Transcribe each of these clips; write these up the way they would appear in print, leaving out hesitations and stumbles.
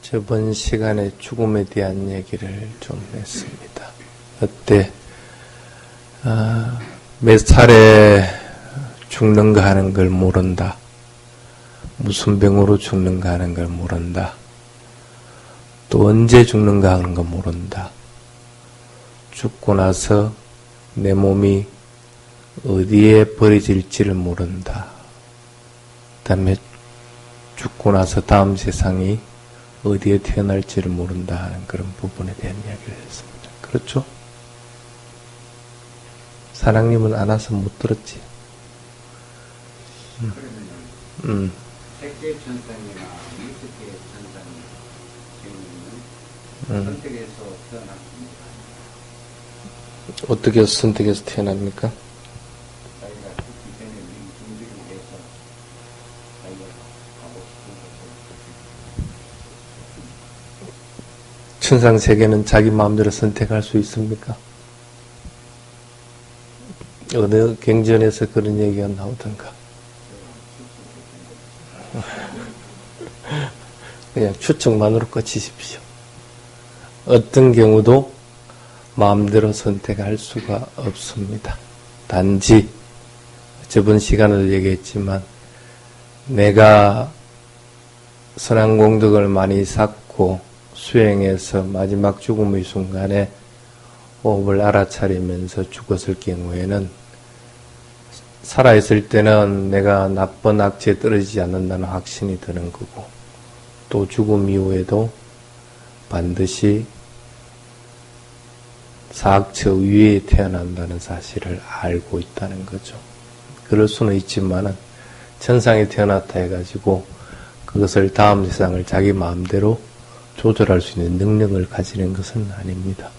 저번 시간에 죽음에 대한 얘기를 좀 했습니다. 그때 몇 살에 죽는가 하는 걸 모른다. 무슨 병으로 죽는가 하는 걸 모른다. 또 언제 죽는가 하는 걸 모른다. 죽고 나서 내 몸이 어디에 버려질지를 모른다. 그 다음에 죽고 나서 다음 세상이 어디에 태어날지를 모른다 하는 그런 부분에 대한 이야기를 했습니다. 그렇죠? 사랑님은 안 와서 못 들었지? 택계 천상이나 미스계 천상이 선택해서 태어났습니다. 어떻게 선택해서 태어납니까? 자기가 죽기 전에 미리 준비를 해서 자기가 가고 싶은 곳을 천상 세계는 자기 마음대로 선택할 수 있습니까? 어느 경전에서 그런 얘기가 나오던가. 그냥 추측만으로 꺼치십시오. 어떤 경우도 마음대로 선택할 수가 없습니다. 단지 저번 시간에도 얘기했지만 내가 선한 공덕을 많이 쌓고 수행해서 마지막 죽음의 순간에 호흡을 알아차리면서 죽었을 경우에는 살아있을 때는 내가 나쁜 악취에 떨어지지 않는다는 확신이 드는 거고 또 죽음 이후에도 반드시 사악처 위에 태어난다는 사실을 알고 있다는 거죠. 그럴 수는 있지만은 천상에 태어났다 해가지고 그것을 다음 세상을 자기 마음대로 조절할 수 있는 능력을 가지는 것은 아닙니다.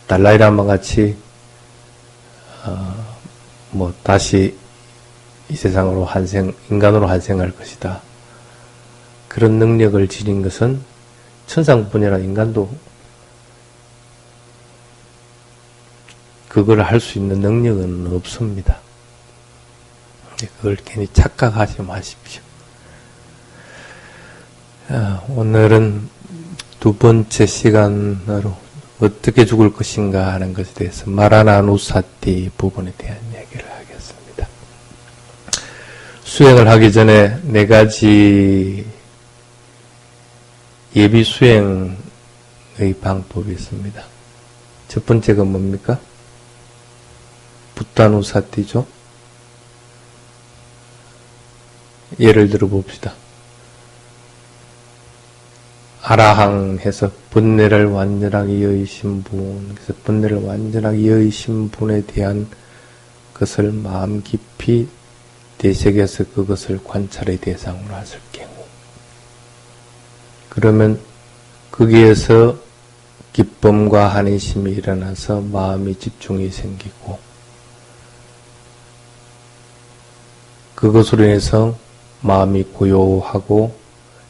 달라이라마 같이 다시 이 세상으로 인간으로 환생할 것이다. 그런 능력을 지닌 것은 천상뿐이 아니라 인간도 그걸 할 수 있는 능력은 없습니다. 그걸 괜히 착각하지 마십시오. 오늘은 두 번째 시간으로 어떻게 죽을 것인가 하는 것에 대해서 마라나누사티 부분에 대한 얘기를 하겠습니다. 수행을 하기 전에 네 가지 예비 수행의 방법이 있습니다. 첫 번째가 뭡니까? 붓다누사티죠. 예를 들어 봅시다. 아라항 해서 번뇌를 완전하게 여의신 분, 그래서 번뇌를 완전하게 여의신 분에 대한 것을 마음 깊이 되새겨서 그것을 관찰의 대상으로 하실 경우, 그러면 거기에서 기쁨과 한의심이 일어나서 마음의 집중이 생기고, 그것으로 인해서 마음이 고요하고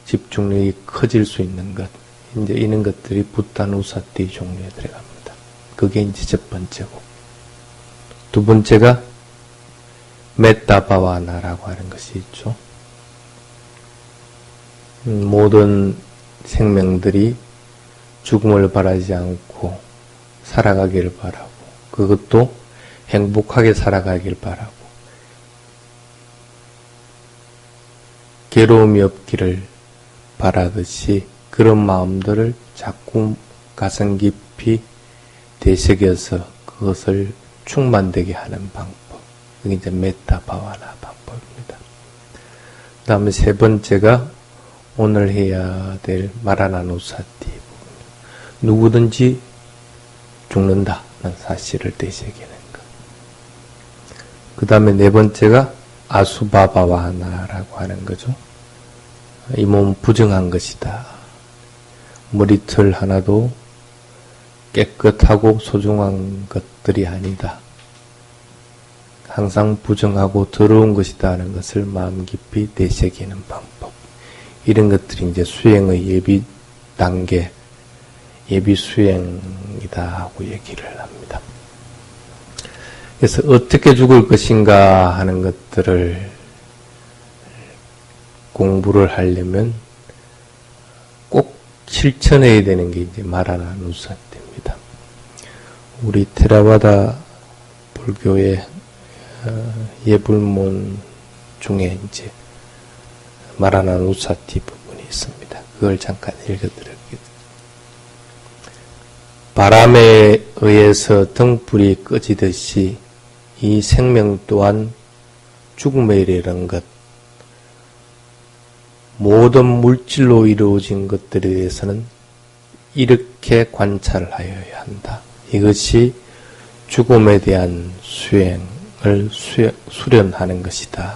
집중력이 커질 수 있는 것, 이제 이런 것들이 붓다누사티 종류에 들어갑니다. 그게 이제 첫 번째고, 두 번째가 메타바와나라고 하는 것이 있죠. 모든 생명들이 죽음을 바라지 않고 살아가기를 바라고, 그것도 행복하게 살아가길 바라고, 괴로움이 없기를 바라듯이 그런 마음들을 자꾸 가슴 깊이 되새겨서 그것을 충만되게 하는 방법. 그게 이제 메타바와나 방법입니다. 그 다음에 세 번째가 오늘 해야 될 마라나누사티. 누구든지 죽는다는 사실을 되새기는 것. 그 다음에 네 번째가 아수바바와나라고 하는 거죠. 이 몸 부정한 것이다. 머리털 하나도 깨끗하고 소중한 것들이 아니다. 항상 부정하고 더러운 것이다 하는 것을 마음 깊이 되새기는 방법. 이런 것들이 이제 수행의 예비 단계, 예비 수행이다 하고 얘기를 합니다. 그래서 어떻게 죽을 것인가 하는 것들을 공부를 하려면 꼭 실천해야 되는 게 이제 마라나누사티입니다. 우리 테라바다 불교의 예불문 중에 이제 마라나누사티 부분이 있습니다. 그걸 잠깐 읽어드리겠습니다. 바람에 의해서 등불이 꺼지듯이 이 생명 또한 죽음에 이르는 것, 모든 물질로 이루어진 것들에 대해서는 이렇게 관찰하여야 한다. 이것이 죽음에 대한 수행을 수련하는 것이다.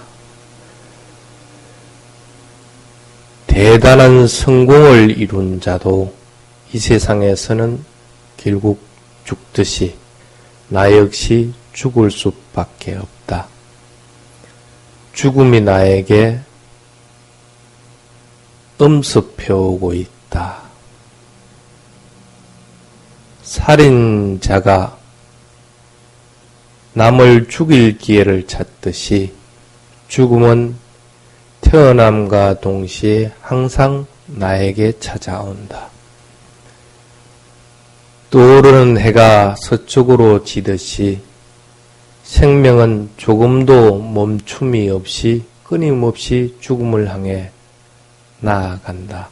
대단한 성공을 이룬 자도 이 세상에서는 결국 죽듯이 나 역시 죽을 수밖에 없다. 죽음이 나에게 엄습해오고 있다. 살인자가 남을 죽일 기회를 찾듯이 죽음은 태어남과 동시에 항상 나에게 찾아온다. 떠오르는 해가 서쪽으로 지듯이 생명은 조금도 멈춤이 없이 끊임없이 죽음을 향해 나아간다.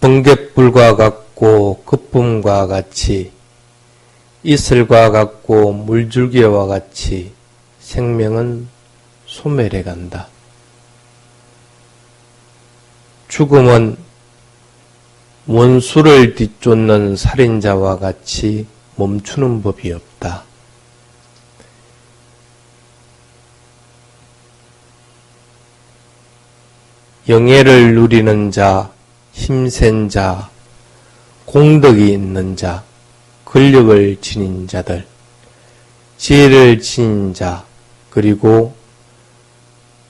번갯불과 같고 거품과 같이 이슬과 같고 물줄기와 같이 생명은 소멸해간다. 죽음은 원수를 뒤쫓는 살인자와 같이 멈추는 법이 없다. 영예를 누리는 자, 힘센 자, 공덕이 있는 자, 권력을 지닌 자들, 지혜를 지닌 자, 그리고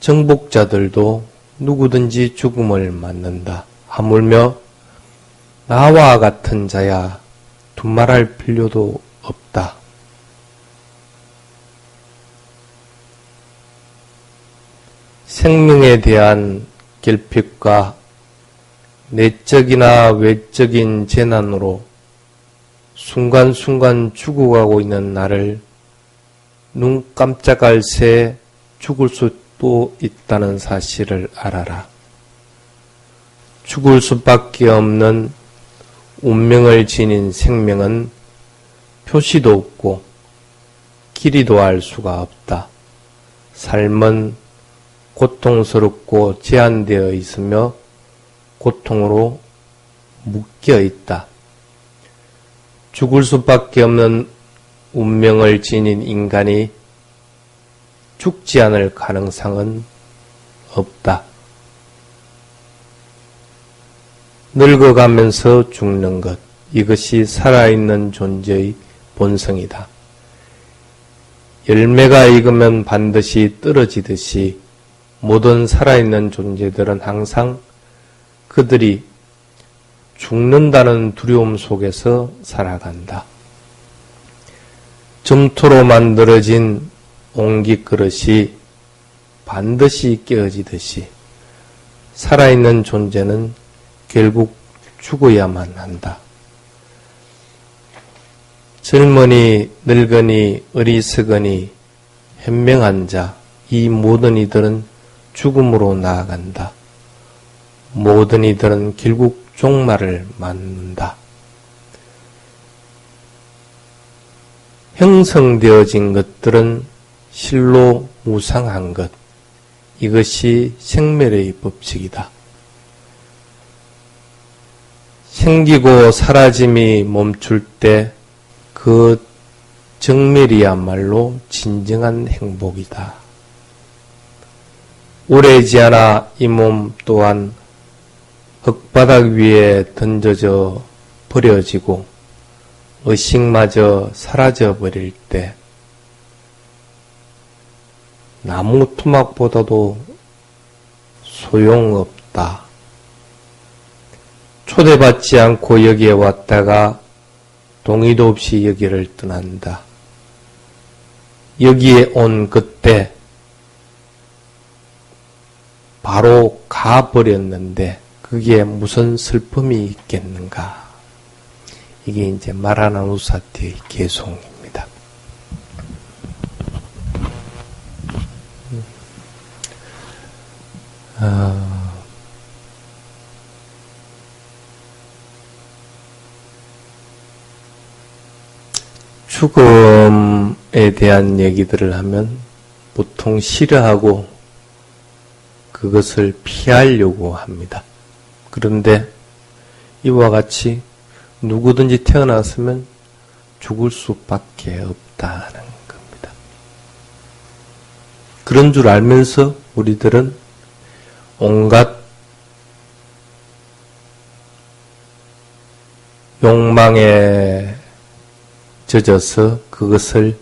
정복자들도 누구든지 죽음을 맞는다. 하물며 나와 같은 자야 두말할 필요도 없다. 생명에 대한 결핍과 내적이나 외적인 재난으로 순간순간 죽어가고 있는 나를 눈 깜짝할 새에 죽을 수도 있다는 사실을 알아라. 죽을 수밖에 없는 운명을 지닌 생명은 표시도 없고 길이도 알 수가 없다. 삶은 고통스럽고 제한되어 있으며 고통으로 묶여 있다. 죽을 수밖에 없는 운명을 지닌 인간이 죽지 않을 가능성은 없다. 늙어가면서 죽는 것, 이것이 살아있는 존재의 본성이다. 열매가 익으면 반드시 떨어지듯이 모든 살아있는 존재들은 항상 그들이 죽는다는 두려움 속에서 살아간다. 점토로 만들어진 옹깃그릇이 반드시 깨어지듯이 살아있는 존재는 결국 죽어야만 한다. 젊은이, 늙은이, 어리석으니, 현명한 자, 이 모든 이들은 죽음으로 나아간다. 모든 이들은 결국 종말을 맞는다. 형성되어진 것들은 실로 무상한 것, 이것이 생멸의 법칙이다. 생기고 사라짐이 멈출 때 그 정멸이야말로 진정한 행복이다. 오래지 않아 이 몸 또한 흙바닥 위에 던져져 버려지고 의식마저 사라져 버릴 때 나무 토막보다도 소용없다. 초대받지 않고 여기에 왔다가 동의도 없이 여기를 떠난다. 여기에 온 그때 바로 다 버렸는데 그게 무슨 슬픔이 있겠는가. 이게 이제 마라나누사티의 개송입니다. 죽음에 대한 얘기들을 하면 보통 싫어하고 그것을 피하려고 합니다. 그런데 이와 같이 누구든지 태어났으면 죽을 수밖에 없다는 겁니다. 그런 줄 알면서 우리들은 온갖 욕망에 젖어서 그것을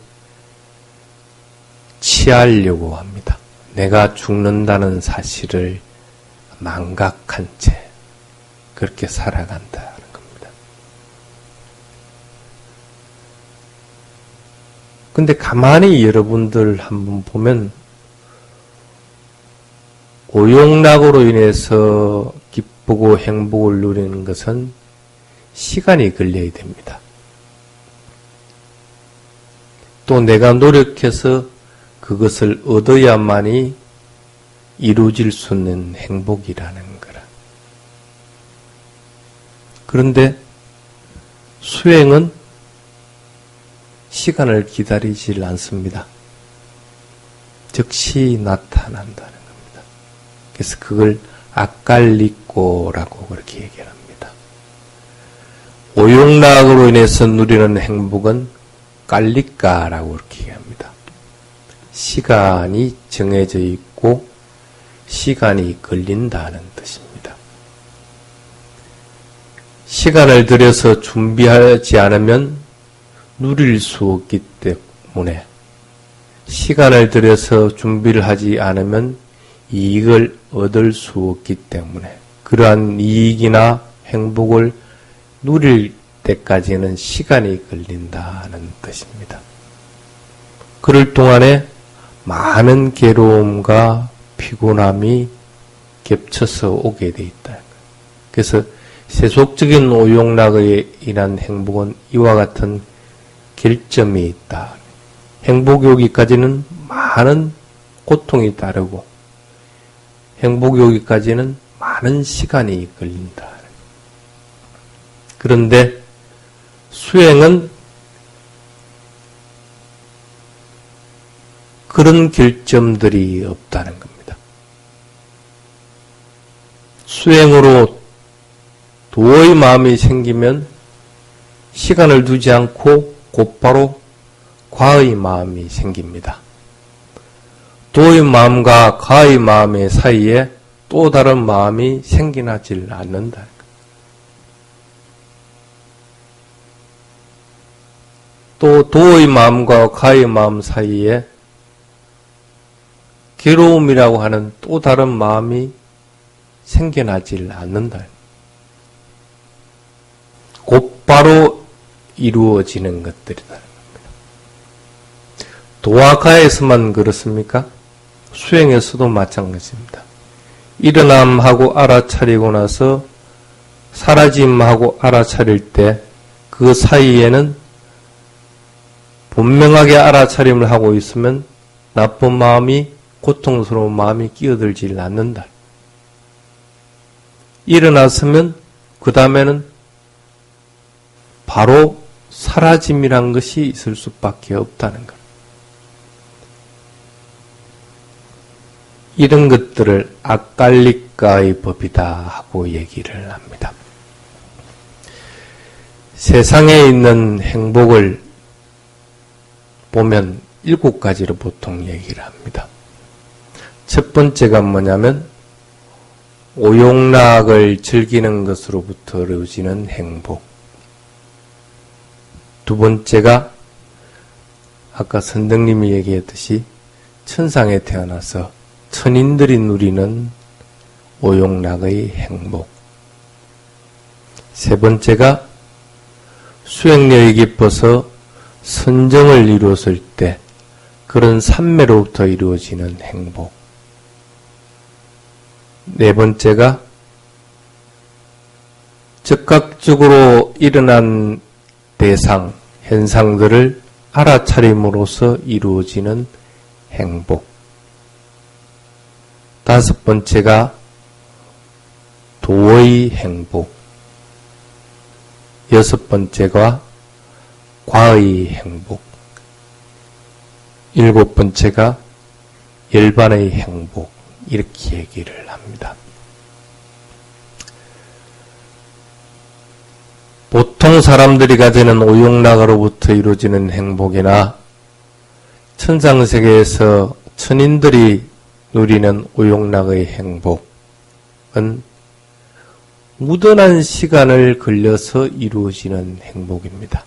취하려고 합니다. 내가 죽는다는 사실을 망각한 채 그렇게 살아간다는 겁니다. 근데 가만히 여러분들 한번 보면 오용락으로 인해서 기쁘고 행복을 누리는 것은 시간이 걸려야 됩니다. 또 내가 노력해서 그것을 얻어야만이 이루어질 수 있는 행복이라는 거라. 그런데 수행은 시간을 기다리질 않습니다. 즉시 나타난다는 겁니다. 그래서 그걸 아칼리꼬라고 그렇게 얘기합니다. 오용락으로 인해서 누리는 행복은 깔리까라고 그렇게 얘기합니다. 시간이 정해져 있고 시간이 걸린다는 뜻입니다. 시간을 들여서 준비하지 않으면 누릴 수 없기 때문에 시간을 들여서 준비를 하지 않으면 이익을 얻을 수 없기 때문에 그러한 이익이나 행복을 누릴 때까지는 시간이 걸린다는 뜻입니다. 그럴 동안에 많은 괴로움과 피곤함이 겹쳐서 오게 돼 있다. 그래서 세속적인 오용락에 인한 행복은 이와 같은 결점이 있다. 행복이 오기까지는 많은 고통이 따르고 행복이 오기까지는 많은 시간이 걸린다. 그런데 수행은 그런 결점들이 없다는 겁니다. 수행으로 도의 마음이 생기면 시간을 두지 않고 곧바로 과의 마음이 생깁니다. 도의 마음과 과의 마음의 사이에 또 다른 마음이 생겨나질 않는다. 또 도의 마음과 과의 마음 사이에 괴로움이라고 하는 또 다른 마음이 생겨나질 않는다. 곧바로 이루어지는 것들이다. 도화가에서만 그렇습니까? 수행에서도 마찬가지입니다. 일어남하고 알아차리고 나서 사라짐하고 알아차릴 때 그 사이에는 분명하게 알아차림을 하고 있으면 나쁜 마음이 고통스러운 마음이 끼어들질 않는다. 일어났으면 그 다음에는 바로 사라짐이란 것이 있을 수밖에 없다는 것. 이런 것들을 아칼리카의 법이다 하고 얘기를 합니다. 세상에 있는 행복을 보면 7가지로 보통 얘기를 합니다. 첫 번째가 뭐냐면 오용락을 즐기는 것으로부터 이루어지는 행복. 두 번째가 아까 선생님이 얘기했듯이 천상에 태어나서 천인들이 누리는 오용락의 행복. 세 번째가 수행력이 깊어서 선정을 이루었을 때 그런 삼매로부터 이루어지는 행복. 네 번째가 즉각적으로 일어난 대상, 현상들을 알아차림으로써 이루어지는 행복. 다섯 번째가 도의 행복. 여섯 번째가 과의 행복. 일곱 번째가 열반의 행복. 이렇게 얘기를 합니다. 보통 사람들이 가지는 오용락으로부터 이루어지는 행복이나 천상세계에서 천인들이 누리는 오용락의 행복은 무던한 시간을 걸려서 이루어지는 행복입니다.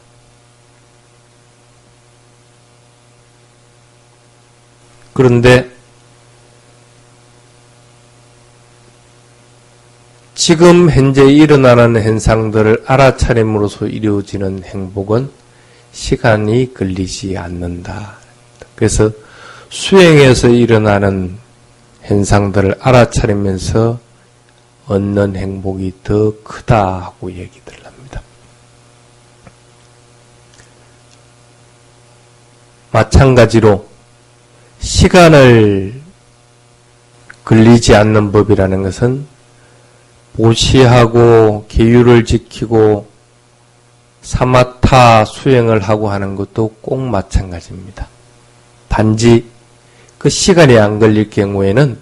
그런데 지금 현재 일어나는 현상들을 알아차림으로써 이루어지는 행복은 시간이 걸리지 않는다. 그래서 수행에서 일어나는 현상들을 알아차리면서 얻는 행복이 더 크다 하고 얘기들 합니다. 마찬가지로 시간을 걸리지 않는 법이라는 것은 보시하고 계율을 지키고 사마타 수행을 하고 하는 것도 꼭 마찬가지입니다. 단지 그 시간이 안 걸릴 경우에는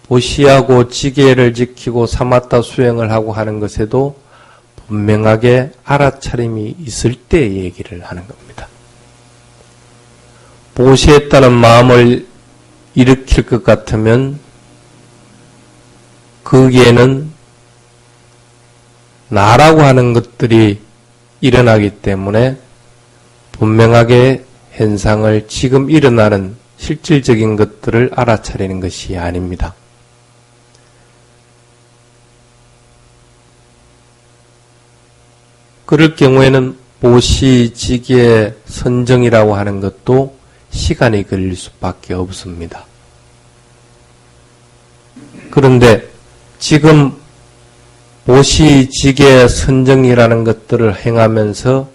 보시하고 지계를 지키고 사마타 수행을 하고 하는 것에도 분명하게 알아차림이 있을 때 얘기를 하는 겁니다. 보시에 따른 마음을 일으킬 것 같으면 거기에는 나라고 하는 것들이 일어나기 때문에 분명하게 현상을 지금 일어나는 실질적인 것들을 알아차리는 것이 아닙니다. 그럴 경우에는 보시, 지계, 선정이라고 하는 것도 시간이 걸릴 수밖에 없습니다. 그런데 지금 보시, 지계, 선정이라는 것들을 행하면서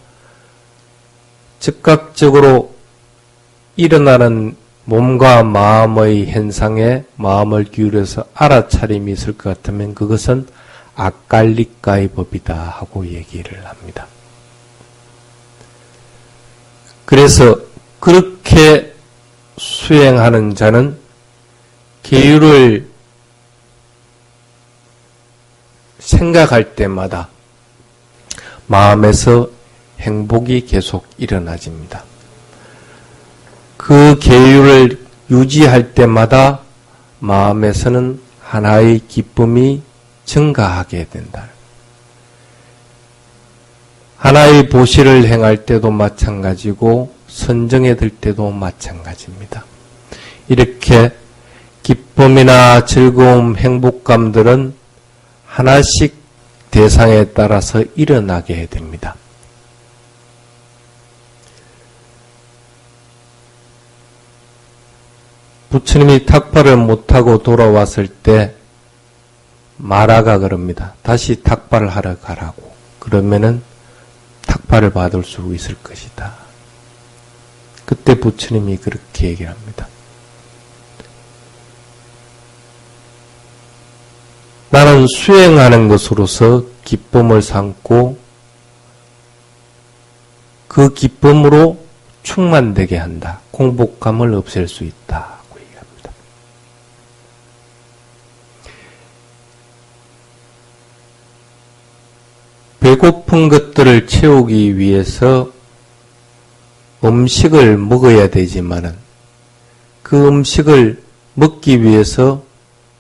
즉각적으로 일어나는 몸과 마음의 현상에 마음을 기울여서 알아차림이 있을 것 같으면 그것은 아깔리까의 법이다 하고 얘기를 합니다. 그래서 그렇게 수행하는 자는 계율을 생각할 때마다 마음에서 행복이 계속 일어나집니다. 그 계율을 유지할 때마다 마음에서는 하나의 기쁨이 증가하게 된다. 하나의 보시를 행할 때도 마찬가지고 선정에 들 때도 마찬가지입니다. 이렇게 기쁨이나 즐거움, 행복감들은 하나씩 대상에 따라서 일어나게 됩니다. 부처님이 탁발을 못하고 돌아왔을 때 마라가 그럽니다. 다시 탁발을 하러 가라고. 그러면은 탁발을 받을 수 있을 것이다. 그때 부처님이 그렇게 얘기를 합니다. 나는 수행하는 것으로서 기쁨을 삼고 그 기쁨으로 충만되게 한다. 공복감을 없앨 수 있다. 배고픈 것들을 채우기 위해서 음식을 먹어야 되지만은 그 음식을 먹기 위해서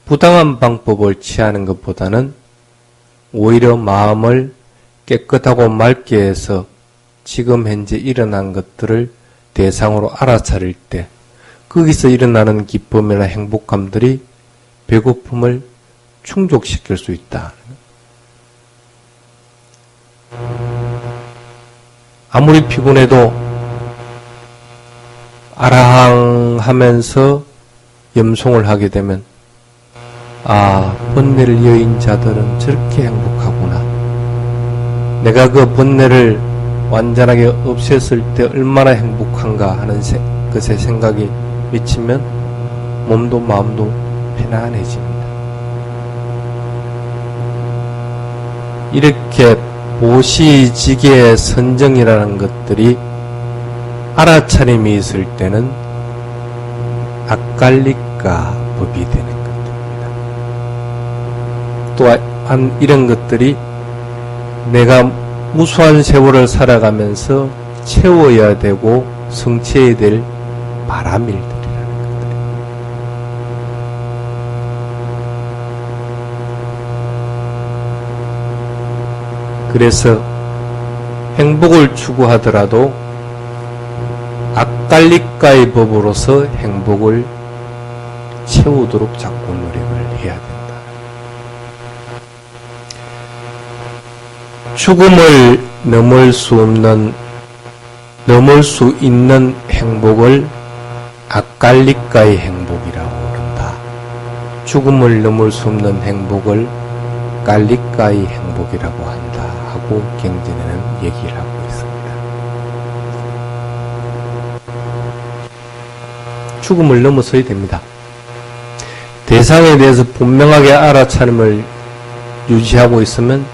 부당한 방법을 취하는 것보다는 오히려 마음을 깨끗하고 맑게 해서 지금 현재 일어난 것들을 대상으로 알아차릴 때 거기서 일어나는 기쁨이나 행복감들이 배고픔을 충족시킬 수 있다. 아무리 피곤해도 아라항 하면서 염송을 하게 되면 아, 번뇌를 여인 자들은 저렇게 행복하구나. 내가 그 번뇌를 완전하게 없앴을 때 얼마나 행복한가 하는 것에 생각이 미치면 몸도 마음도 편안해집니다. 이렇게 보시지계 선정이라는 것들이 알아차림이 있을 때는 아깔리까 법이 되는 것입니다. 또한 이런 것들이 내가 무수한 세월을 살아가면서 채워야 되고 성취해야 될 바람일들이라는 것들입니다. 그래서 행복을 추구하더라도 아깔리까의 법으로서 행복을 채우도록 자꾸 노력을 해야 된다. 죽음을 넘을 수 있는 행복을 아깔리까의 행복이라고 부른다. 죽음을 넘을 수 없는 행복을 깔리까의 행복이라고 한다 하고 경전에는 얘기를 하고 있습니다. 죽음을 넘어서야 됩니다. 대상에 대해서 분명하게 알아차림을 유지하고 있으면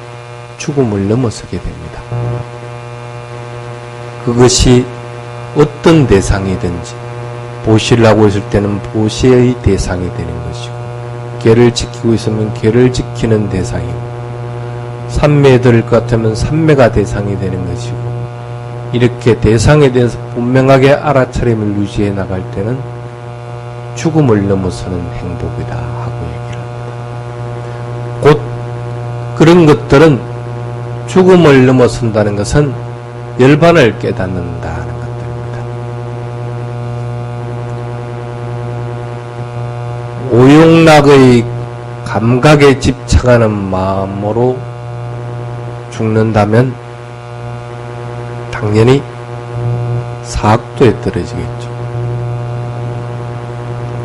죽음을 넘어서게 됩니다. 그것이 어떤 대상이든지 보시를 하고 있을 때는 보시의 대상이 되는 것이고, 계를 지키고 있으면 계를 지키는 대상이고, 삼매에 들을 것 같으면 삼매가 대상이 되는 것이고, 이렇게 대상에 대해서 분명하게 알아차림을 유지해 나갈 때는 죽음을 넘어서는 행복이다 하고 얘기를 합니다. 곧 그런 것들은 죽음을 넘어선다는 것은 열반을 깨닫는다는 것들입니다. 오용락의 감각에 집착하는 마음으로 죽는다면 당연히 사학도에 떨어지겠죠.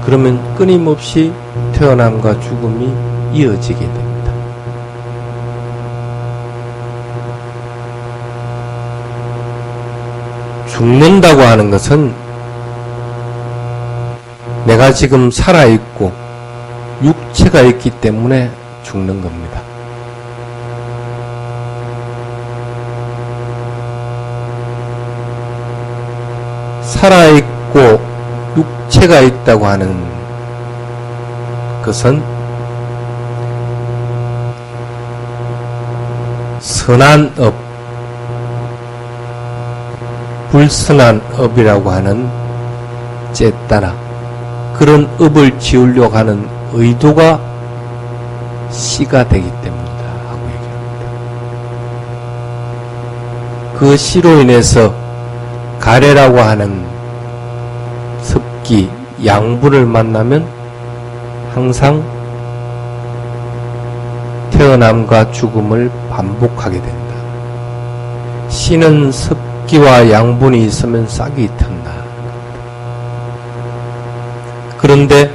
그러면 끊임없이 태어남과 죽음이 이어지게 됩니다. 죽는다고 하는 것은 내가 지금 살아있고 육체가 있기 때문에 죽는 겁니다. 살아있고 육체가 있다고 하는 것은 선한 업, 불선한 업이라고 하는 째에 따라 그런 업을 지으려고 하는 의도가 씨가 되기 때문이다 하고 얘기합니다. 그 씨로 인해서 가래라고 하는 습기, 양분을 만나면 항상 태어남과 죽음을 반복하게 된다. 씨는 습기와 양분이 있으면 싹이 튼다. 그런데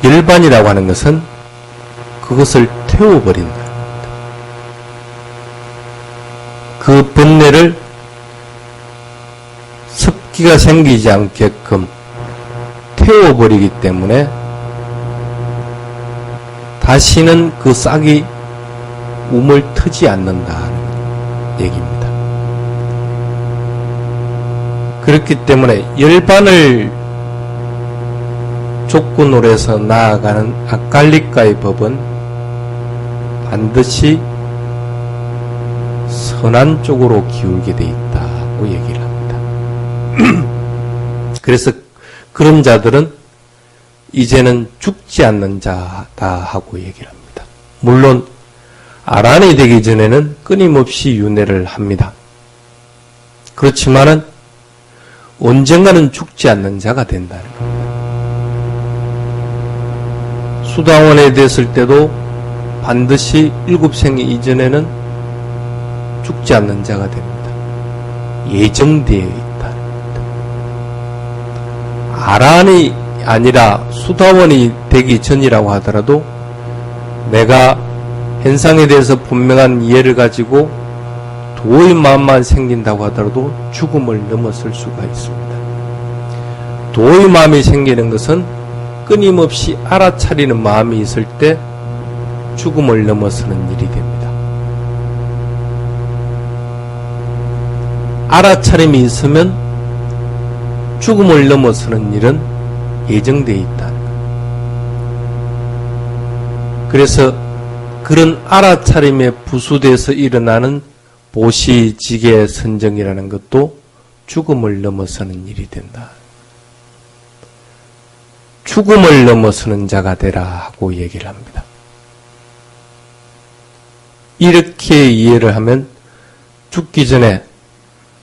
열반이라고 하는 것은 그것을 태워버린다. 그 번뇌를 습기가 생기지 않게끔 태워버리기 때문에 다시는 그 싹이 움을 트지 않는다는 얘기입니다. 그렇기 때문에 열반을 조건으로 해서 나아가는 아깔리까의 법은 반드시 선한 쪽으로 기울게 돼 있다고 얘기를 합니다. 그래서 그런 자들은 이제는 죽지 않는 자다 하고 얘기를 합니다. 물론 아란이 되기 전에는 끊임없이 윤회를 합니다. 그렇지만은 언젠가는 죽지 않는 자가 된다는 겁니다. 수다원에 됐을 때도 반드시 일곱생이 이전에는 죽지 않는 자가 됩니다. 예정되어 있다는 겁니다. 아란이 아니라 수다원이 되기 전이라고 하더라도 내가 현상에 대해서 분명한 이해를 가지고 도의 마음만 생긴다고 하더라도 죽음을 넘어설 수가 있습니다. 도의 마음이 생기는 것은 끊임없이 알아차리는 마음이 있을 때 죽음을 넘어서는 일이 됩니다. 알아차림이 있으면 죽음을 넘어서는 일은 예정되어 있다는 것. 그래서 그런 알아차림에 부수돼서 일어나는 보시지계 선정이라는 것도 죽음을 넘어서는 일이 된다. 죽음을 넘어서는 자가 되라 하고 얘기를 합니다. 이렇게 이해를 하면 죽기 전에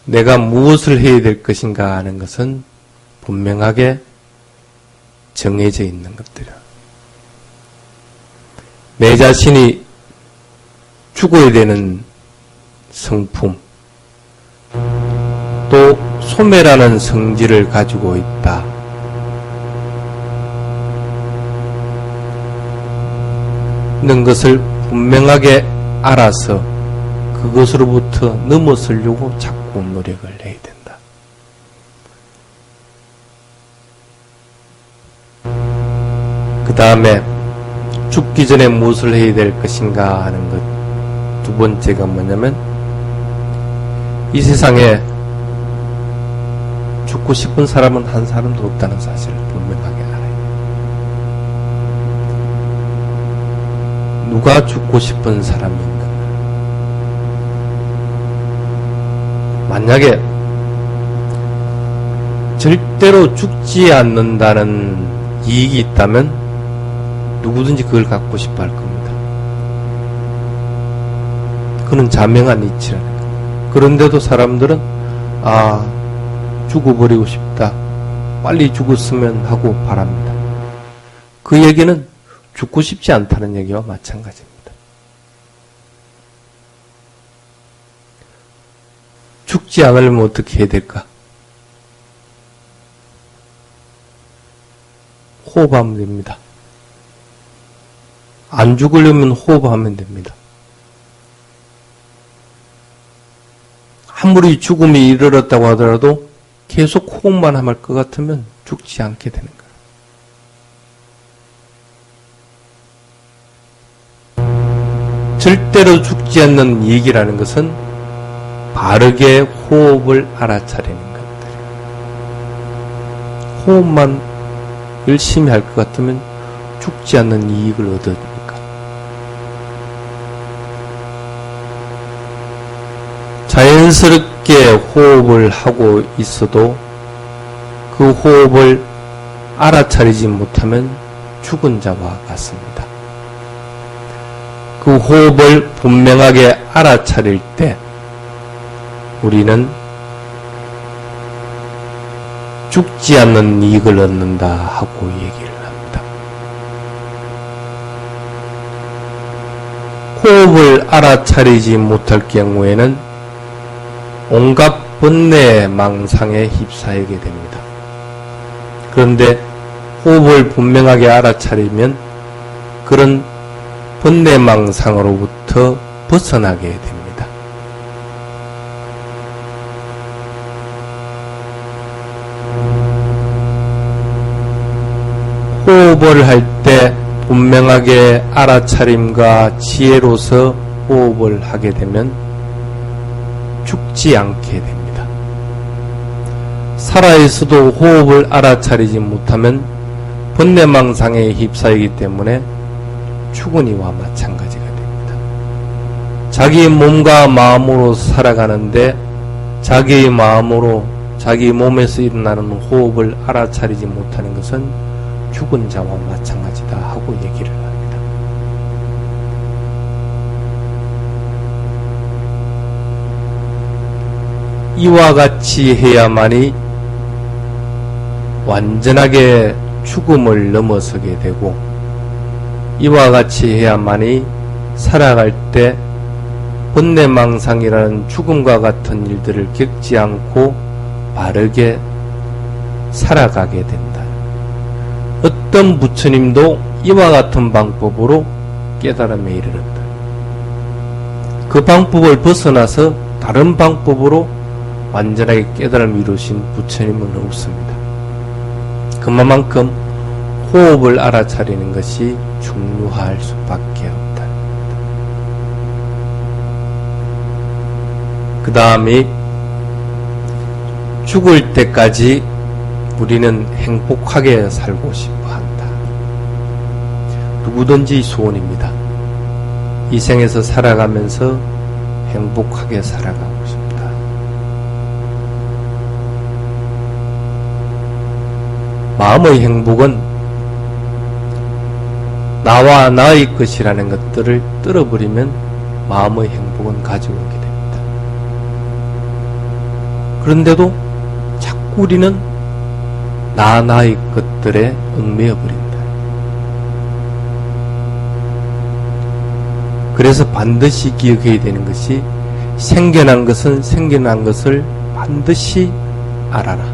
내가 무엇을 해야 될 것인가 하는 것은 분명하게 정해져 있는 것들이야. 내 자신이 죽어야 되는 성품, 또 소멸하는 성질을 가지고 있다. 는 것을 분명하게 알아서 그것으로부터 넘어서려고 자꾸 노력을 해야 된다. 그 다음에 죽기 전에 무엇을 해야 될 것인가 하는 것. 두 번째가 뭐냐면 이 세상에 죽고 싶은 사람은 한 사람도 없다는 사실을 분명하게 알아야 돼요. 누가 죽고 싶은 사람이 있는가? 만약에 절대로 죽지 않는다는 이익이 있다면 누구든지 그걸 갖고 싶어 할 겁니다. 그는 자명한 이치라는 거예요. 그런데도 사람들은 죽어버리고 싶다. 빨리 죽었으면 하고 바랍니다. 그 얘기는 죽고 싶지 않다는 얘기와 마찬가지입니다. 죽지 않으려면 어떻게 해야 될까? 호흡하면 됩니다. 안 죽으려면 호흡하면 됩니다. 아무리 죽음이 이르렀다고 하더라도 계속 호흡만 할 것 같으면 죽지 않게 되는 거예요. 절대로 죽지 않는 얘기라는 것은 바르게 호흡을 알아차리는 것들이에요. 호흡만 열심히 할 것 같으면 죽지 않는 이익을 얻으니까. 자연스럽게 호흡을 하고 있어도 그 호흡을 알아차리지 못하면 죽은 자와 같습니다. 그 호흡을 분명하게 알아차릴 때 우리는 죽지 않는 이익을 얻는다 하고 얘기를 합니다. 호흡을 알아차리지 못할 경우에는 온갖 번뇌 망상에 휩싸이게 됩니다. 그런데 호흡을 분명하게 알아차리면 그런 번뇌 망상으로부터 벗어나게 됩니다. 호흡을 할 때 분명하게 알아차림과 지혜로서 호흡을 하게 되면 죽지 않게 됩니다. 살아있어도 호흡을 알아차리지 못하면 번뇌망상에 휩싸이기 때문에 죽은 이와 마찬가지가 됩니다. 자기 몸과 마음으로 살아가는데 자기의 마음으로 자기 몸에서 일어나는 호흡을 알아차리지 못하는 것은 죽은 자와 마찬가지다 하고 얘기를 합니다. 이와 같이 해야만이 완전하게 죽음을 넘어서게 되고 이와 같이 해야만이 살아갈 때 번뇌망상이라는 죽음과 같은 일들을 겪지 않고 바르게 살아가게 된다. 어떤 부처님도 이와 같은 방법으로 깨달음에 이르렀다. 그 방법을 벗어나서 다른 방법으로 완전하게 깨달음을 이루신 부처님은 없습니다. 그만큼 호흡을 알아차리는 것이 중요할 수밖에 없다. 그 다음에 죽을 때까지 우리는 행복하게 살고 싶어 한다. 누구든지 소원입니다. 이 생에서 살아가면서 행복하게 살아가고 싶다. 마음의 행복은 나와 나의 것이라는 것들을 떨어버리면 마음의 행복은 가져오게 됩니다. 그런데도 자꾸 우리는 나의 것들에 얽매여 버린다. 그래서 반드시 기억해야 되는 것이 생겨난 것은 생겨난 것을 반드시 알아라.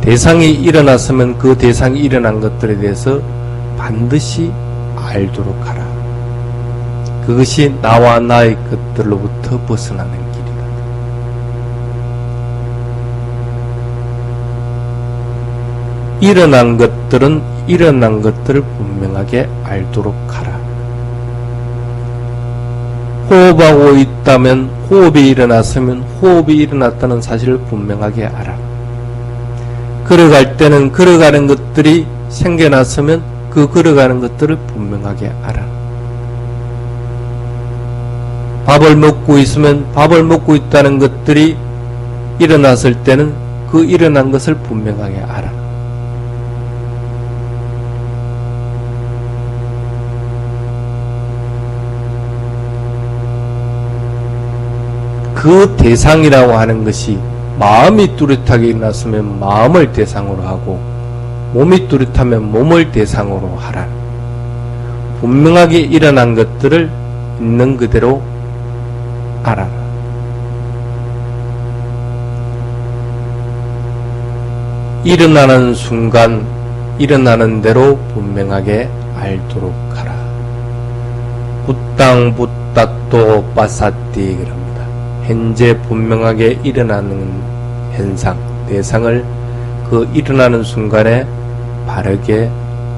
대상이 일어났으면 그 대상이 일어난 것들에 대해서 반드시 알도록 하라. 그것이 나와 나의 것들로부터 벗어나는 길이다. 일어난 것들은 일어난 것들을 분명하게 알도록 하라. 호흡하고 있다면 호흡이 일어났으면 호흡이 일어났다는 사실을 분명하게 알아. 걸어갈 때는 걸어가는 것들이 생겨났으면 그 걸어가는 것들을 분명하게 알아. 밥을 먹고 있으면 밥을 먹고 있다는 것들이 일어났을 때는 그 일어난 것을 분명하게 알아. 그 대상이라고 하는 것이 마음이 뚜렷하게 일어났으면 마음을 대상으로 하고 몸이 뚜렷하면 몸을 대상으로 하라. 분명하게 일어난 것들을 있는 그대로 알아라. 일어나는 순간 일어나는 대로 분명하게 알도록 하라. 부땅 부따또 빠사띠 그럽니다. 현재 분명하게 일어나는 현상, 대상을 그 일어나는 순간에 바르게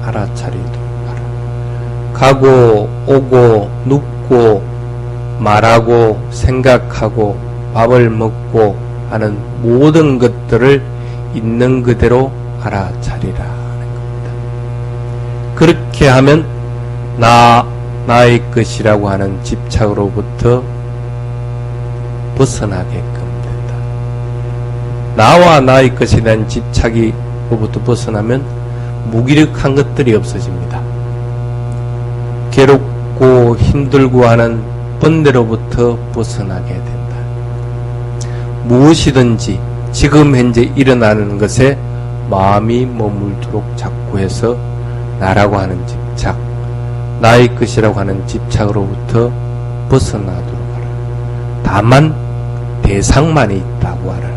알아차리도록 하라. 가고 오고 눕고 말하고 생각하고 밥을 먹고 하는 모든 것들을 있는 그대로 알아차리라 하는 겁니다. 그렇게 하면 나의 것이라고 하는 집착으로부터 벗어나게끔 된다. 나와 나의 것에 대한 집착으로부터 벗어나면 무기력한 것들이 없어집니다. 괴롭고 힘들고 하는 번뇌로부터 벗어나게 된다. 무엇이든지 지금 현재 일어나는 것에 마음이 머물도록 자꾸 해서 나라고 하는 집착, 나의 것이라고 하는 집착으로부터 벗어나도록 하라. 다만 대상만이 있다고 알아라.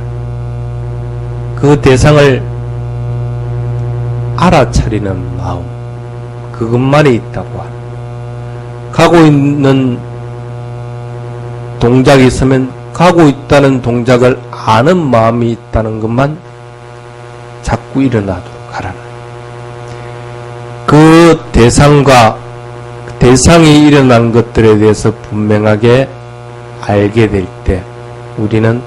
그 대상을 알아차리는 마음, 그것만이 있다고 알아. 가고 있는 동작이 있으면 가고 있다는 동작을 아는 마음이 있다는 것만 자꾸 일어나도록 하라. 그 대상과 대상이 일어난 것들에 대해서 분명하게 알게 될 때 우리는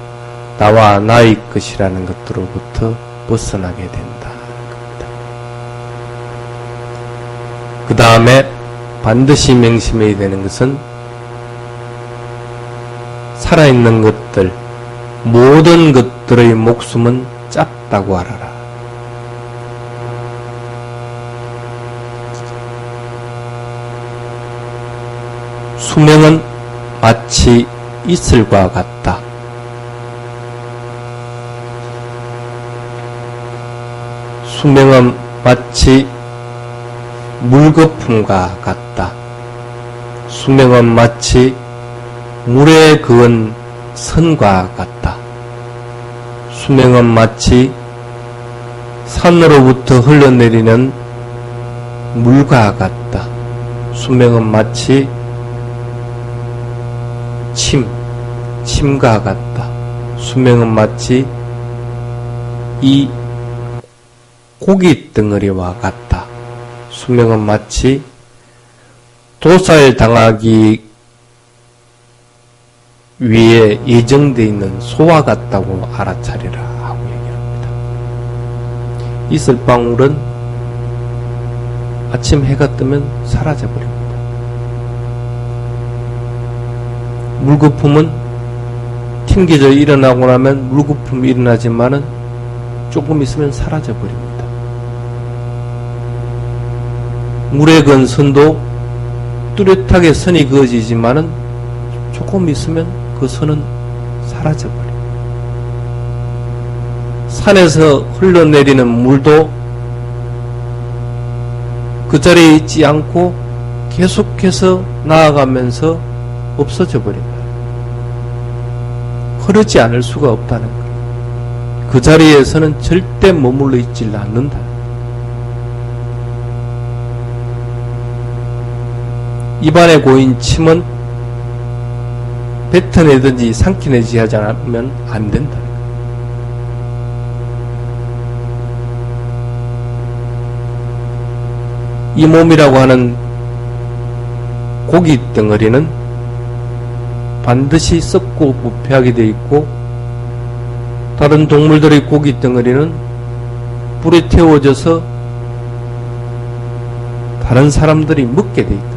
나와 나의 것이라는 것들로부터 벗어나게 된다. 그 다음에 반드시 명심해야 되는 것은 살아있는 것들, 모든 것들의 목숨은 짧다고 알아라. 수명은 마치 이슬과 같다. 수명은 마치 물거품과 같다. 수명은 마치 물에 그은 선과 같다. 수명은 마치 산으로부터 흘러내리는 물과 같다. 수명은 마치 침과 같다. 수명은 마치 이 고기 덩어리와 같다. 수명은 마치 도살당하기 위에 예정되어 있는 소와 같다고 알아차리라 하고 얘기합니다. 이슬방울은 아침 해가 뜨면 사라져버립니다. 물거품은 튕겨져 일어나고 나면 물거품이 일어나지만은 조금 있으면 사라져버립니다. 물에 건 선도 뚜렷하게 선이 그어지지만은 조금 있으면 그 선은 사라져버립니다. 산에서 흘러내리는 물도 그 자리에 있지 않고 계속해서 나아가면서 없어져 버린다. 흐르지 않을 수가 없다는 것. 그 자리에서는 절대 머물러 있질 않는다. 입안에 고인 침은 뱉어내든지 삼키내지 하지 않으면 안 된다. 이 몸이라고 하는 고기 덩어리는 반드시 썩고 부패하게 되어 있고, 다른 동물들의 고기 덩어리는 불에 태워져서 다른 사람들이 먹게 되어 있다.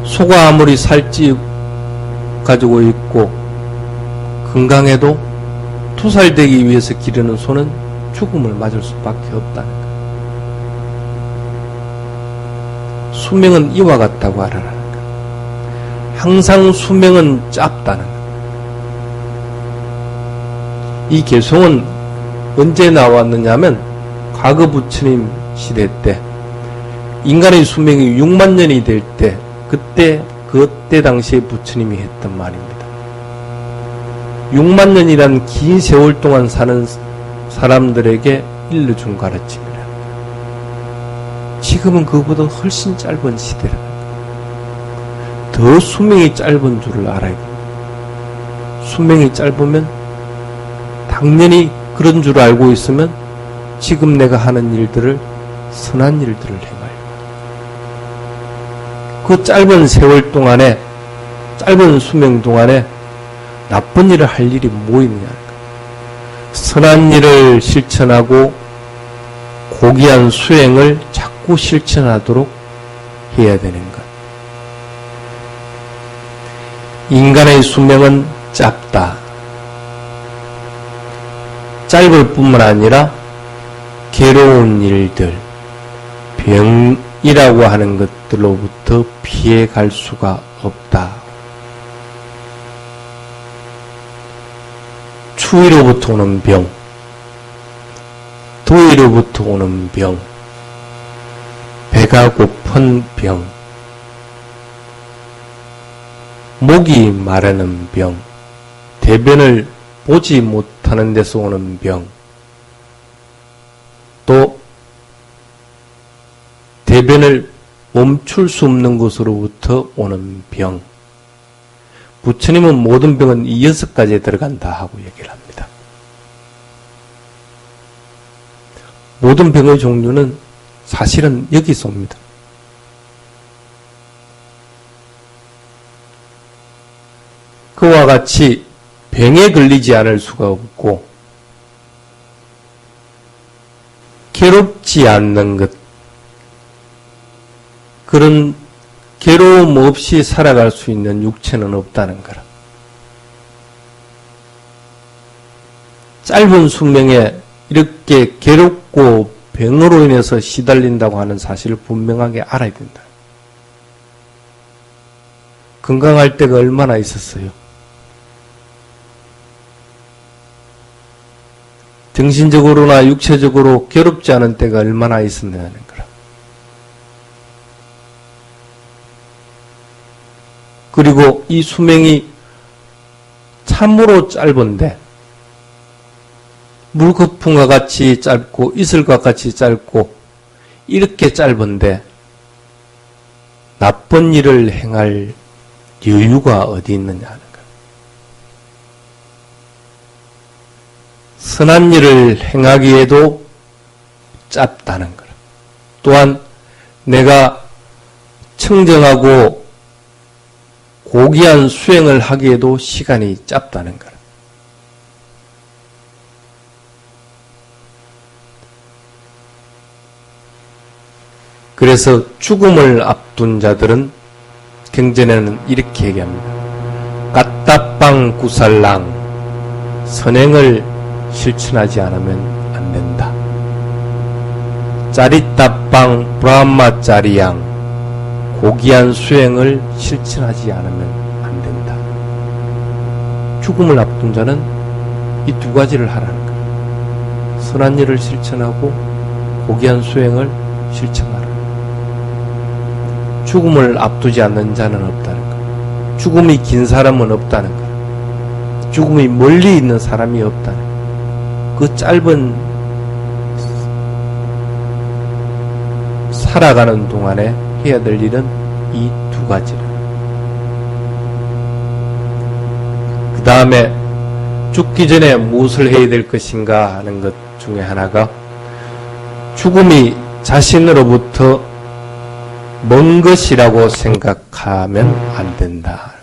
소가 아무리 살찌 가지고 있고 건강해도 투살되기 위해서 기르는 소는 죽음을 맞을 수밖에 없다는 것. 수명은 이와 같다고 알아라. 항상 수명은 짧다는 것. 이 개송은 언제 나왔느냐면 과거 부처님 시대 때 인간의 수명이 6만 년이 될 때, 그때 당시에 부처님이 했던 말입니다. 6만 년이란 긴 세월 동안 사는 사람들에게 일러준 가르침이라. 지금은 그보다 훨씬 짧은 시대라. 더 수명이 짧은 줄을 알아야 됩니다. 수명이 짧으면 당연히 그런 줄 알고 있으면 지금 내가 하는 일들을, 선한 일들을 행하여 그 짧은 세월 동안에, 짧은 수명 동안에 나쁜 일을 할 일이 뭐 있느냐. 선한 일을 실천하고 고귀한 수행을 자꾸 실천하도록 해야 되는 것. 인간의 수명은 짧다. 짧을 뿐만 아니라 괴로운 일들, 병이라고 하는 것들로부터 피해갈 수가 없다. 추위로부터 오는 병, 더위로부터 오는 병, 배가 고픈 병, 목이 마르는 병, 대변을 보지 못하는 데서 오는 병, 또 대변을 멈출 수 없는 것으로부터 오는 병. 부처님은 모든 병은 이 6가지에 들어간다 하고 얘기를 합니다. 모든 병의 종류는 사실은 여기서 옵니다. 그와 같이 병에 걸리지 않을 수가 없고 괴롭지 않는 것, 그런 괴로움 없이 살아갈 수 있는 육체는 없다는 거라. 짧은 수명에 이렇게 괴롭고 병으로 인해서 시달린다고 하는 사실을 분명하게 알아야 된다. 건강할 때가 얼마나 있었어요? 정신적으로나 육체적으로 괴롭지 않은 때가 얼마나 있었느냐는 거라. 그리고 이 수명이 참으로 짧은데 물거품과 같이 짧고 이슬과 같이 짧고 이렇게 짧은데 나쁜 일을 행할 여유가 어디 있느냐 하는 거예요. 선한 일을 행하기에도 짧다는 거예요. 또한 내가 청정하고 고귀한 수행을 하기에도 시간이 짧다는 거예요. 그래서 죽음을 앞둔 자들은 경전에는 이렇게 얘기합니다. 까따빵 구살랑 선행을 실천하지 않으면 안 된다. 짜리따빵 브라마 짜리양 고귀한 수행을 실천하지 않으면 안 된다. 죽음을 앞둔 자는 이 두 가지를 하라는 거예요. 선한 일을 실천하고 고귀한 수행을 실천하라. 죽음을 앞두지 않는 자는 없다는 거예요. 죽음이 긴 사람은 없다는 거예요. 죽음이 멀리 있는 사람이 없다는 거예요. 그 짧은 살아가는 동안에 해야 될 일은 이 두 가지라. 그 다음에 죽기 전에 무엇을 해야 될 것인가 하는 것 중에 하나가 죽음이 자신으로부터 먼 것이라고 생각하면 안 된다.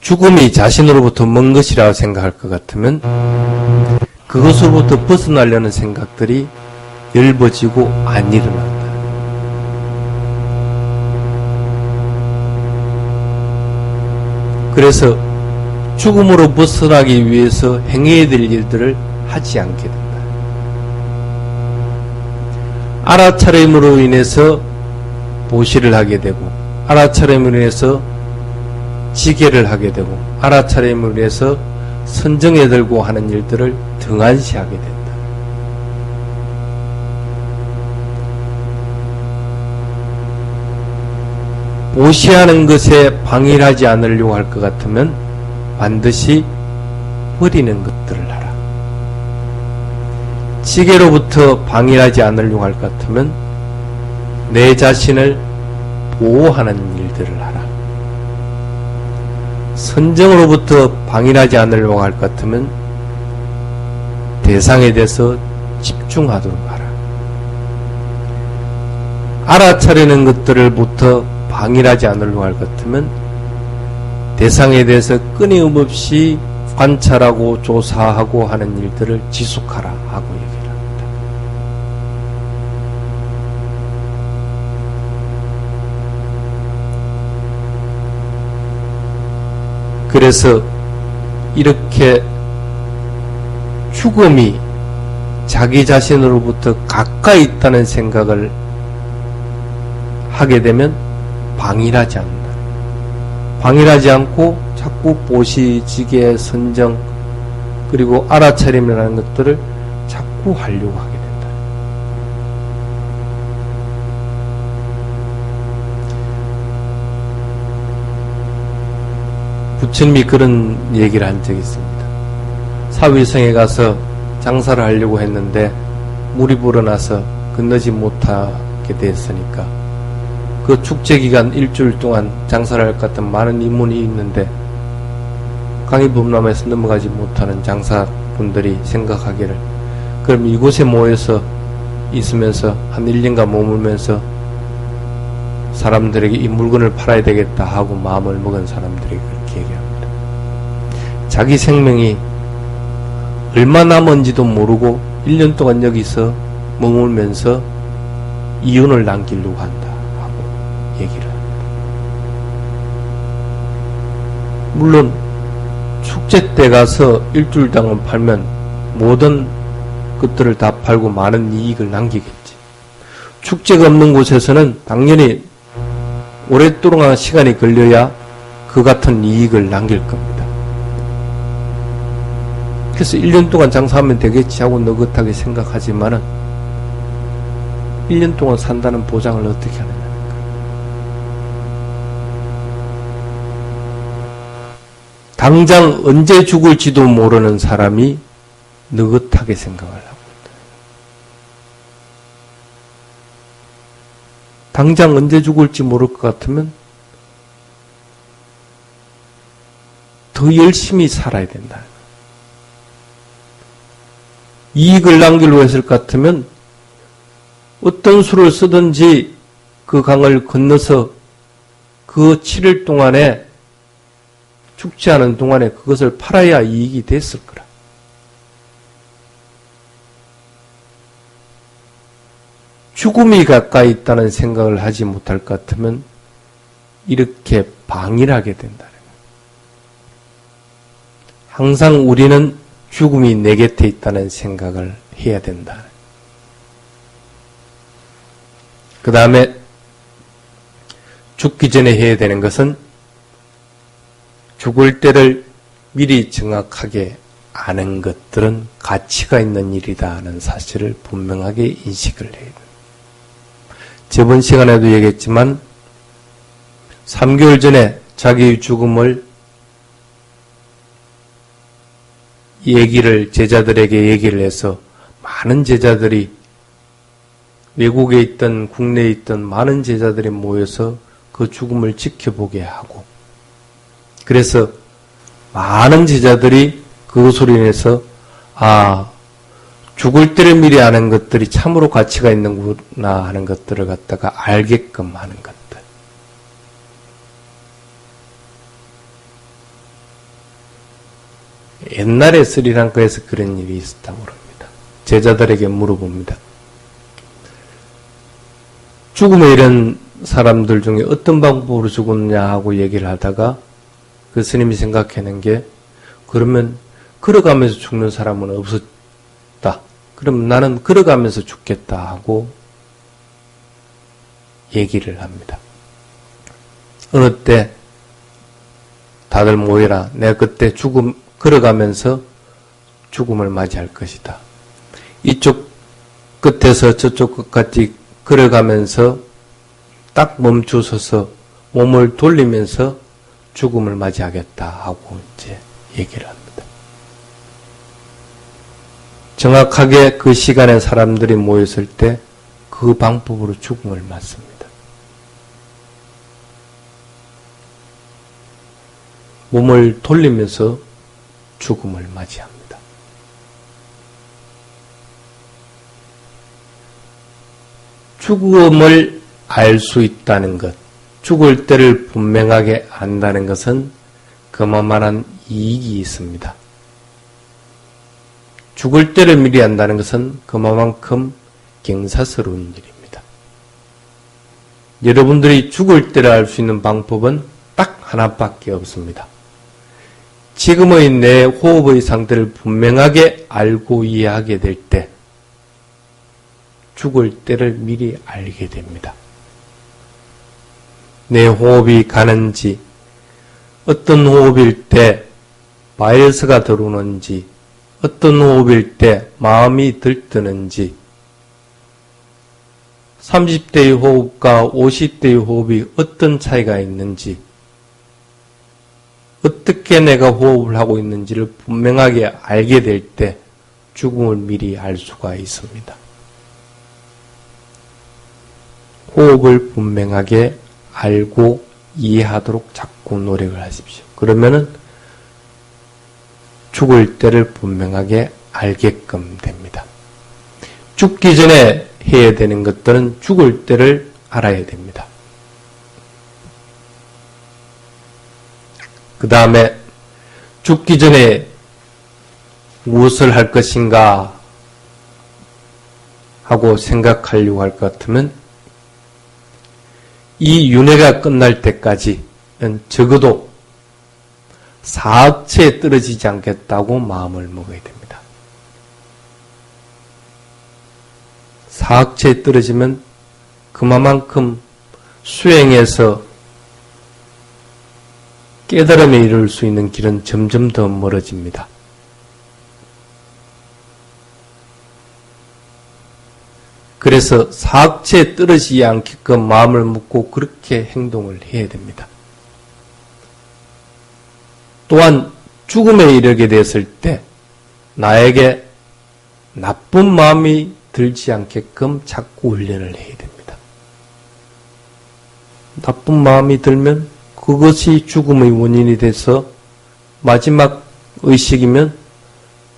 죽음이 자신으로부터 먼 것이라고 생각할 것 같으면 그것으로부터 벗어나려는 생각들이 엷어지고 안 일어난다. 그래서 죽음으로 벗어나기 위해서 행해야 될 일들을 하지 않게 된다. 알아차림으로 인해서 보시를 하게 되고 알아차림으로 인해서 지게를 하게 되고 알아차림으로 인해서 선정에 들고 하는 일들을 등한시하게 된다. 보시하는 것에 방해하지 않으려고 할 것 같으면 반드시 버리는 것들을 하라. 지게로부터 방해하지 않으려고 할 것 같으면 내 자신을 보호하는 일들을 하라. 선정으로부터 방해하지 않으려고 할 것 같으면 대상에 대해서 집중하도록 하라. 알아차리는 것들을부터 방해하지 않으려고 할 것 같으면 대상에 대해서 끊임없이 관찰하고 조사하고 하는 일들을 지속하라 하고 얘기를 합니다. 그래서 이렇게 죽음이 자기 자신으로부터 가까이 있다는 생각을 하게 되면 방일하지 않는다. 방일하지 않고 자꾸 보시지게 선정 그리고 알아차림이라는 것들을 자꾸 하려고 하게 된다. 부처님이 그런 얘기를 한 적이 있습니다. 사위성에 가서 장사를 하려고 했는데 물이 불어나서 건너지 못하게 됐으니까 그 축제기간 일주일 동안 장사를 할 것 같은 많은 인문이 있는데 강의범람에서 넘어가지 못하는 장사분들이 생각하기를 그럼 이곳에 모여서 있으면서 한 1년간 머물면서 사람들에게 이 물건을 팔아야 되겠다 하고 마음을 먹은 사람들이 그렇게 얘기합니다. 자기 생명이 얼마 남은지도 모르고 1년 동안 여기서 머물면서 이윤을 남기려고 한다 하고 얘기를 합니다. 물론 축제 때 가서 일주일당은 팔면 모든 것들을 다 팔고 많은 이익을 남기겠지. 축제가 없는 곳에서는 당연히 오랫동안 시간이 걸려야 그 같은 이익을 남길 겁니다. 그래서 1년 동안 장사하면 되겠지 하고 느긋하게 생각하지만은 1년 동안 산다는 보장을 어떻게 하느냐. 당장 언제 죽을지도 모르는 사람이 느긋하게 생각을 하고 있다. 당장 언제 죽을지 모를 것 같으면 더 열심히 살아야 된다. 이익을 남기려고 했을 것 같으면 어떤 수를 쓰든지 그 강을 건너서 그 7일 동안에 죽지 않은 동안에 그것을 팔아야 이익이 됐을 거라. 죽음이 가까이 있다는 생각을 하지 못할 것 같으면 이렇게 방일하게 된다. 항상 우리는 죽음이 내 곁에 있다는 생각을 해야 된다. 그 다음에 죽기 전에 해야 되는 것은 죽을 때를 미리 정확하게 아는 것들은 가치가 있는 일이다 하는 사실을 분명하게 인식을 해야 됩니다. 저번 시간에도 얘기했지만 3개월 전에 자기의 죽음을 제자들에게 얘기를 해서 많은 제자들이 외국에 있던 국내에 있던 많은 제자들이 모여서 그 죽음을 지켜보게 하고 그래서 많은 제자들이 그것으로 인해서 죽을 때를 미리 아는 것들이 참으로 가치가 있는구나 하는 것들을 갖다가 알게끔 하는 것들. 옛날에 스리랑카에서 그런 일이 있었다고 합니다. 제자들에게 물어봅니다. 죽음에 이른 사람들 중에 어떤 방법으로 죽었냐 하고 얘기를 하다가 그 스님이 생각하는 게 그러면 걸어가면서 죽는 사람은 없었다. 그럼 나는 걸어가면서 죽겠다 하고 얘기를 합니다. 어느 때 다들 모여라. 내가 그때 걸어가면서 죽음을 맞이할 것이다. 이쪽 끝에서 저쪽 끝까지 걸어가면서 딱 멈추서서 몸을 돌리면서 죽음을 맞이하겠다 하고 이제 얘기를 합니다. 정확하게 그 시간에 사람들이 모였을 때 그 방법으로 죽음을 맞습니다. 몸을 돌리면서 죽음을 맞이합니다. 죽음을 알 수 있다는 것, 죽을 때를 분명하게 안다는 것은 그만한 이익이 있습니다. 죽을 때를 미리 안다는 것은 그만큼 경사스러운 일입니다. 여러분들이 죽을 때를 알 수 있는 방법은 딱 하나밖에 없습니다. 지금의 내 호흡의 상태를 분명하게 알고 이해하게 될 때 죽을 때를 미리 알게 됩니다. 내 호흡이 가는지, 어떤 호흡일 때 바이러스가 들어오는지, 어떤 호흡일 때 마음이 들뜨는지, 30대의 호흡과 50대의 호흡이 어떤 차이가 있는지, 어떻게 내가 호흡을 하고 있는지를 분명하게 알게 될 때 죽음을 미리 알 수가 있습니다. 호흡을 분명하게 알고 이해하도록 자꾸 노력을 하십시오. 그러면은 죽을 때를 분명하게 알게끔 됩니다. 죽기 전에 해야 되는 것들은 죽을 때를 알아야 됩니다. 그 다음에 죽기 전에 무엇을 할 것인가 하고 생각하려고 할 것 같으면 이 윤회가 끝날 때까지는 적어도 사악체에 떨어지지 않겠다고 마음을 먹어야 됩니다. 사악체에 떨어지면 그만큼 수행에서 깨달음에 이를 수 있는 길은 점점 더 멀어집니다. 그래서 사악체에 떨어지지 않게끔 마음을 먹고 그렇게 행동을 해야 됩니다. 또한 죽음에 이르게 됐을 때 나에게 나쁜 마음이 들지 않게끔 자꾸 훈련을 해야 됩니다. 나쁜 마음이 들면 그것이 죽음의 원인이 돼서 마지막 의식이면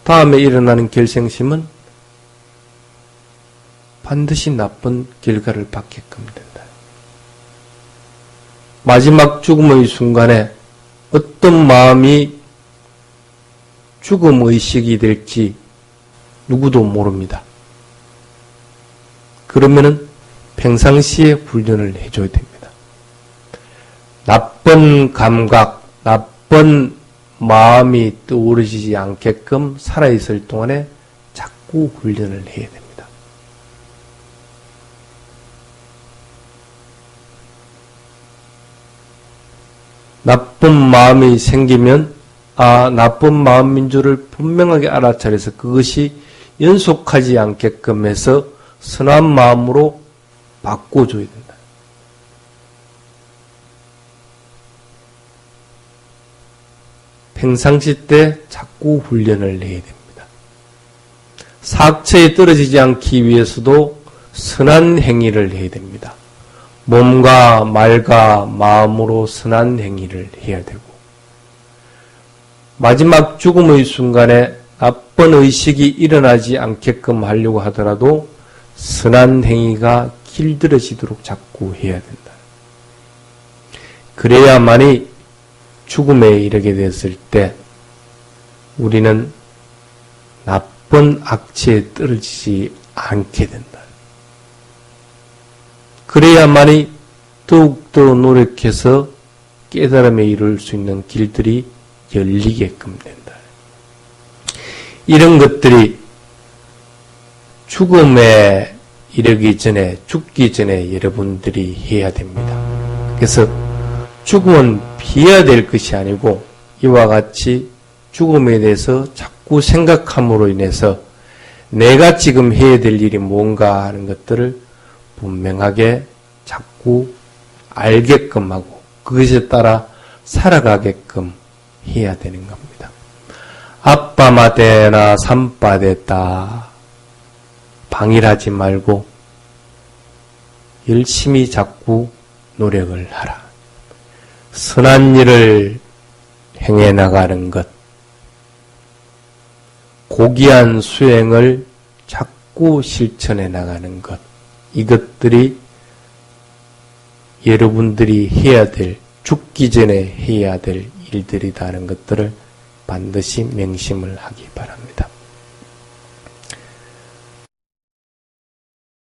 다음에 일어나는 결생심은 반드시 나쁜 결과를 받게끔 된다. 마지막 죽음의 순간에 어떤 마음이 죽음 의식이 될지 누구도 모릅니다. 그러면은 평상시에 훈련을 해줘야 됩니다. 나쁜 감각, 나쁜 마음이 떠오르지 않게끔 살아있을 동안에 자꾸 훈련을 해야 됩니다. 나쁜 마음이 생기면 나쁜 마음인 줄을 분명하게 알아차려서 그것이 연속하지 않게끔 해서 선한 마음으로 바꿔줘야 된다. 평상시 때 자꾸 훈련을 해야 됩니다. 사악처에 떨어지지 않기 위해서도 선한 행위를 해야 됩니다. 몸과 말과 마음으로 선한 행위를 해야 되고 마지막 죽음의 순간에 나쁜 의식이 일어나지 않게끔 하려고 하더라도 선한 행위가 길들여지도록 자꾸 해야 된다. 그래야만이 죽음에 이르게 됐을 때 우리는 나쁜 악취에 떨어지지 않게 된다. 그래야만이 더욱더 노력해서 깨달음에 이룰 수 있는 길들이 열리게끔 된다. 이런 것들이 죽음에 이르기 전에, 죽기 전에 여러분들이 해야 됩니다. 그래서 죽음은 피해야 될 것이 아니고 이와 같이 죽음에 대해서 자꾸 생각함으로 인해서 내가 지금 해야 될 일이 뭔가 하는 것들을 분명하게 자꾸 알게끔 하고 그것에 따라 살아가게끔 해야 되는 겁니다. 아빠마대나 삼빠됐다. 방일하지 말고 열심히 자꾸 노력을 하라. 선한 일을 행해 나가는 것, 고귀한 수행을 자꾸 실천해 나가는 것, 이것들이 여러분들이 해야 될, 죽기 전에 해야 될 일들이다는 것들을 반드시 명심을 하기 바랍니다.